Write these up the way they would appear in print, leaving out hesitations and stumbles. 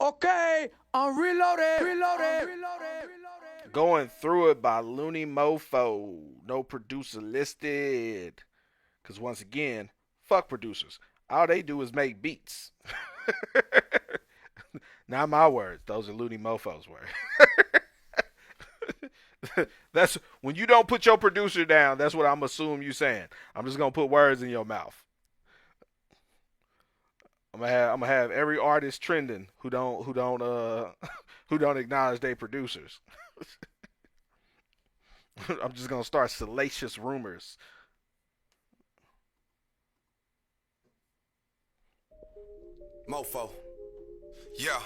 Okay, I'm reloaded. Going Through It by Luni Mofo. No producer listed. Because once again, fuck producers. All they do is make beats. Not my words. Those are Luni Mofo's words. That's when you don't put your producer down. That's what I'm assuming you saying. I'm just gonna put words in your mouth. I'm gonna have every artist trending who don't who don't acknowledge their producers. I'm just gonna start salacious rumors. Mofo. Yeah.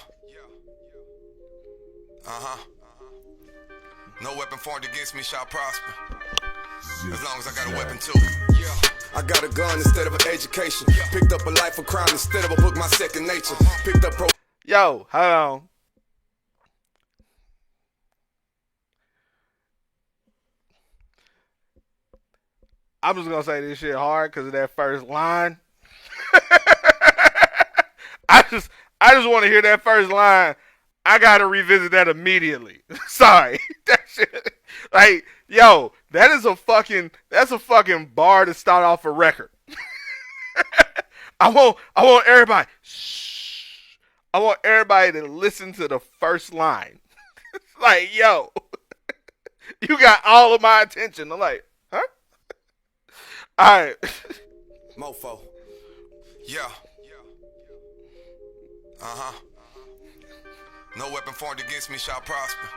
No weapon formed against me shall prosper. As long as I got a weapon too. Yeah. I got a gun instead of an education. Picked up a life of crime instead of a book, my second nature. Picked up Yo, hold on. I'm just gonna say this shit hard because of that first line. I just want to hear that first line. I gotta revisit that immediately. Sorry, that shit. Like, yo, that's a fucking bar to start off a record. I want everybody. Shh. I want everybody to listen to the first line. Like, yo, you got all of my attention. I'm like, huh? All right. Mofo. Yeah. No weapon formed against me shall prosper.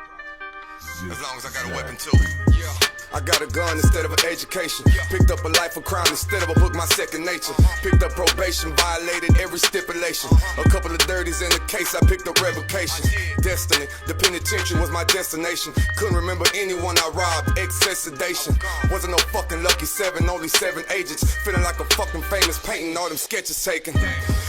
As long as I got a weapon too. Yeah. I got a gun instead of an education. Picked up a life of crime instead of a book, my second nature. Picked up probation, violated every stipulation. A couple of dirties in the case, I picked up revocation. Destiny, the penitentiary was my destination. Couldn't remember anyone I robbed, excess sedation. Wasn't no fucking lucky 7, only 7 agents. Feeling like a fucking famous painting, all them sketches taken.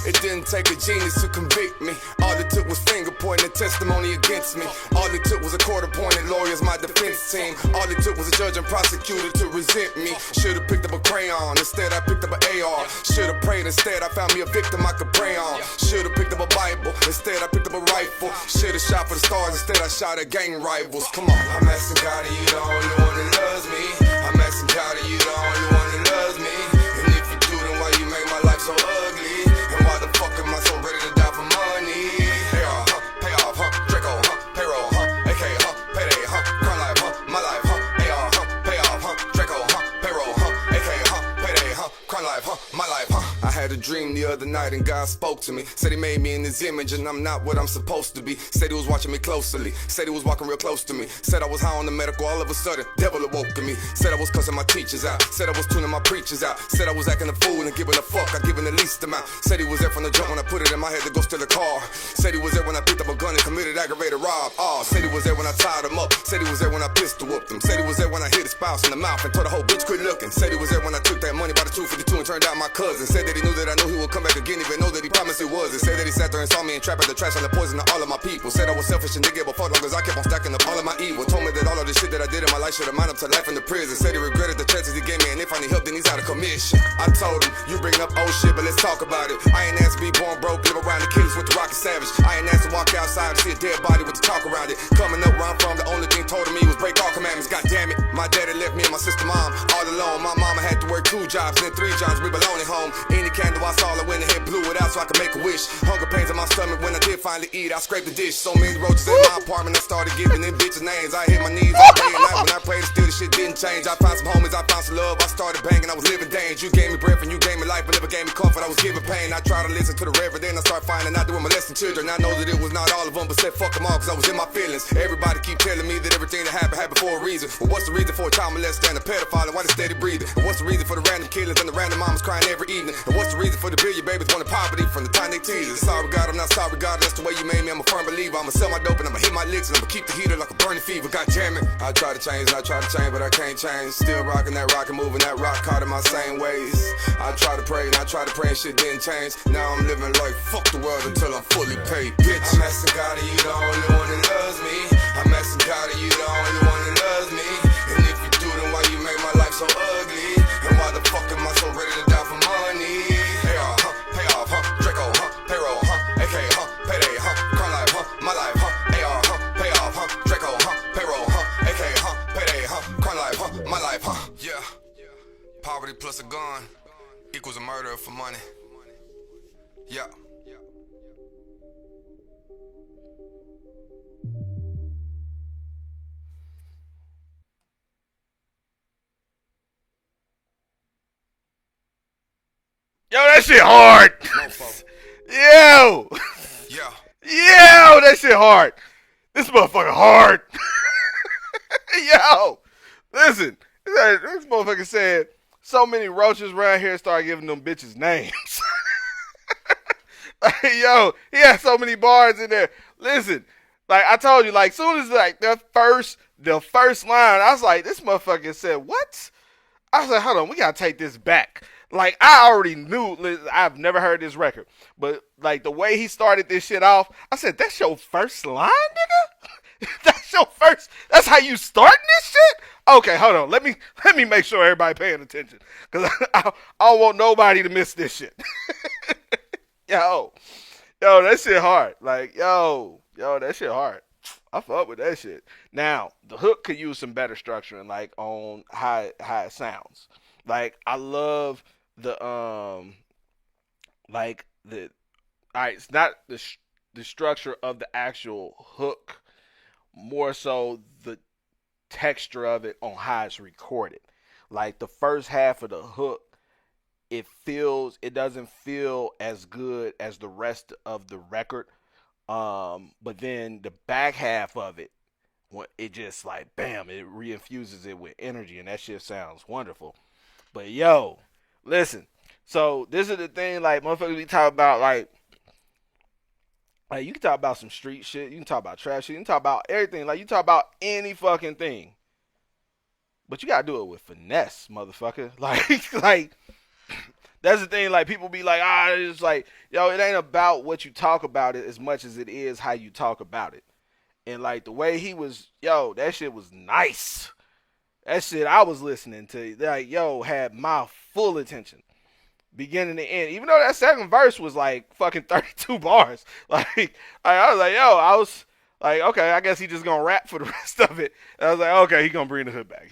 It didn't take a genius to convict me. All it took was finger pointing and testimony against me. All it took was a court-appointed lawyers, my defense team. All it took was a judge and prosecutor to resent me. Should've picked up a crayon, instead I picked up an AR. Should've prayed, instead I found me a victim I could pray on. Should've picked up a Bible, instead I picked up a rifle. Should've shot for the stars, instead I shot at gang rivals. Come on, I'm asking God, are you the only one that loves me? I'm asking God, are you the only one that loves me? And if you do, then why you make my life so ugly? And why the fuck am I so ready to die for money? AR, pay off, Draco, payroll, AK, payday, crime life, my life, AR, pay off, Draco, payroll, AK, payday, crime life, my life, I had a dream the other night and God spoke to me. Said he made me in his image and I'm not what I'm supposed to be. Said he was watching me closely. Said he was walking real close to me. Said I was high on the medical, all of a sudden, devil awoke in me. Said I was cussing my teachers out. Said I was tuning my preachers out. Said I was acting a fool and giving a fuck. I given the least amount. Said he was there from the jump when I put it in my head to go steal a car. Said he was there when I picked up a gun and committed aggravated rob. Said he was there when I tied him up. Said he was there when I pistol whooped him. Said he was there when I hit his spouse in the mouth and told the whole bitch quit looking. Said he was there when I took that money by the 252 and turned out my cousin. Said that he knew that I knew he would come back again, even though that he promised he was. And said that he sat there and saw me and trapped at the trash on the poison of all of my people. Said I was selfish and nigga, but fuck long as I kept on stacking up all of my evil. Told me that all of the shit that I did in my life should have minded up to life in the prison. Said he regretted the chances he gave me, and if I need help, then he's out of commission. I told him, you bringing up old shit, but let's talk about it. I ain't asked to be born broke, live around the killers with the rocket savage. I ain't asked to walk outside and see a dead body with the talk around it. Coming up where I'm from, the only thing told me was break all commandments. God damn it, my daddy left me and my sister mom all alone. My mama had to work 2 jobs and then 3 jobs. We belong at home. Any candle I saw, I went ahead blew it out so I could make a wish. Hunger pains in my stomach when I did finally eat. I scraped the dish. So many roaches in my apartment. I started giving them bitches names. I hit my knees all day and night when I prayed. Still the shit didn't change. I found some homies. I found some love. I started banging. I was living danger. You gave me breath and you gave me life, but never gave me comfort. I was giving pain. I tried to listen to the reverend. Then I started finding out doing molesting children. I know that it was not all of them, but said fuck them all because I was in my feelings. Everybody keep telling me that everything that happened for a reason. But what's the reason for a child molester and a pedophile and why they steady breathing? And what's the reason for the random killings and the random mamas crying every evening? And what's the reason for the billion babies wanting poverty from the time they tease? Sorry God, I'm not sorry God, that's the way you made me. I'm a firm believer. I'ma sell my dope and I'ma hit my licks and I'ma keep the heater like a burning fever. God damn it, I try to change and I try to change, but I can't change. Still rocking that rock and moving that rock, caught in my same ways. I try to pray and I try to pray and shit didn't change. Now I'm living life, fuck the world until I'm fully paid, bitch. I'm asking God, are you the only one that loves me? I'm asking God, are you the only one that loves me? And if you do, then why you make my life so ugly? And why the fuck am I so ready to die for money? Pay off, pay off, Draco, payroll, AK, payday, crime life, plus a gun equals a murder for money. Yeah. Yo, that shit hard. Yo. Yeah. Yo, that shit hard. This motherfucker hard. Yo. Listen. This motherfucker said so many roaches around here started giving them bitches names. Like, yo, he had so many bars in there. Listen, like I told you, like soon as like the first line, I was like, this motherfucker said what? I was like, hold on, we gotta take this back. Like I already knew, I've never heard this record, but like the way he started this shit off, I said, that's your first line, nigga. That's your first. That's how you starting this shit. Okay, hold on. Let me make sure everybody paying attention, cause I don't want nobody to miss this shit. Yo, that shit hard. Like, yo, that shit hard. I fuck with that shit. Now, the hook could use some better structuring, like on how it sounds. Like, I love the like the. All right, it's not the structure of the actual hook, more so the texture of it on how it's recorded. Like the first half of the hook, it doesn't feel as good as the rest of the record. But then the back half of it, it just like bam, it reinfuses it with energy, and that shit sounds wonderful. But yo, listen. So this is the thing, like motherfuckers be talking about, like you can talk about some street shit, you can talk about trash shit, you can talk about everything, like you talk about any fucking thing. But you gotta do it with finesse, motherfucker. Like that's the thing, like people be like, it's like, yo, it ain't about what you talk about it as much as it is how you talk about it. And like the way he was, yo, that shit was nice. That shit I was listening to, like, yo, had my full attention. Beginning to end. Even though that second verse was like fucking 32 bars. Like I was like, yo, I was like, okay, I guess he just gonna rap for the rest of it. And I was like, okay, he gonna bring the hook back.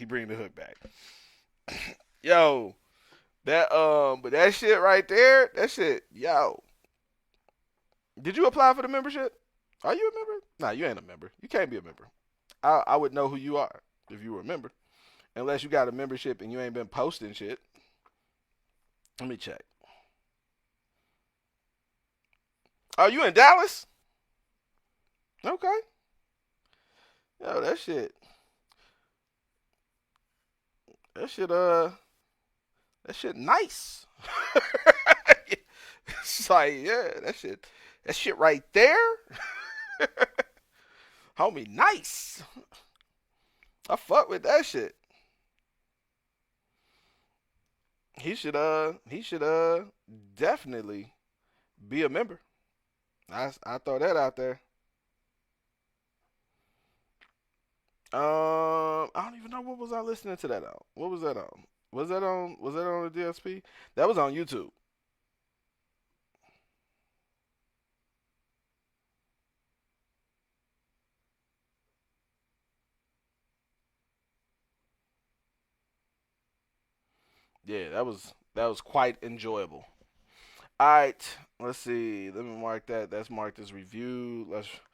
Yo, but that shit right there, that shit, yo. Did you apply for the membership? Are you a member? Nah, you ain't a member. You can't be a member. I would know who you are if you were a member. Unless you got a membership and you ain't been posting shit. Let me check. Oh, you in Dallas? Okay. Yo, that shit nice. It's like, yeah, that shit right there. Homie, nice. I fuck with that shit. He should definitely be a member. I throw that out there. I don't even know, what was I listening to that on. What was that on? Was that on the DSP? That was on YouTube. Yeah, that was quite enjoyable. All right, let's see. Let me mark that. That's marked as review. Let's